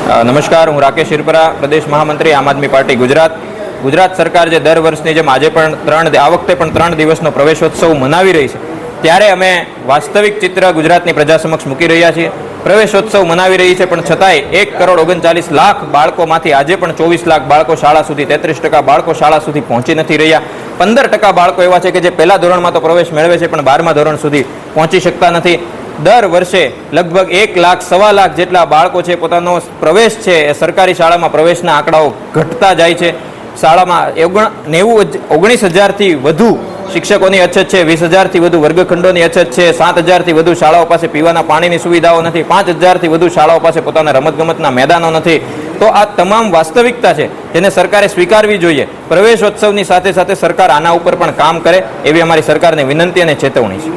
નમસ્કાર, હું રાકેશ શિરપરા, પ્રદેશ મહામંત્રી આમ આદમી પાર્ટી ગુજરાત સરકાર જે દર વર્ષની જેમ આજે પણ આ વખતે પણ 3 દિવસનો પ્રવેશોત્સવ મનાવી રહી છે, ત્યારે અમે વાસ્તવિક ચિત્ર ગુજરાતની પ્રજા સમક્ષ મૂકી રહ્યા છીએ. પ્રવેશોત્સવ મનાવી રહી છે, પણ છતાંય 1,39,00,000 બાળકોમાંથી આજે પણ 24 લાખ બાળકો શાળા સુધી, 33% બાળકો શાળા સુધી પહોંચી નથી રહ્યા. 15% બાળકો એવા છે કે જે પહેલા ધોરણમાં તો પ્રવેશ મેળવે છે, પણ 12મા ધોરણ સુધી પહોંચી શકતા નથી. દર વર્ષે લગભગ 1 લાખ, 1.25 લાખ જેટલા બાળકો છે પોતાનો પ્રવેશ છે એ સરકારી શાળામાં પ્રવેશના આંકડાઓ ઘટતા જાય છે. શાળામાં 19,000થી વધુ શિક્ષકોની અછત છે, 20,000થી વધુ વર્ગખંડોની અછત છે, 7,000થી વધુ શાળાઓ પાસે પીવાના પાણીની સુવિધાઓ નથી, 5,000થી વધુ શાળાઓ પાસે પોતાના રમતગમતના મેદાનો નથી. તો આ તમામ વાસ્તવિકતા છે જેને સરકારે સ્વીકારવી જોઈએ. પ્રવેશોત્સવની સાથે સાથે સરકાર આના ઉપર પણ કામ કરે એવી અમારી સરકારને વિનંતી અને ચેતવણી છે.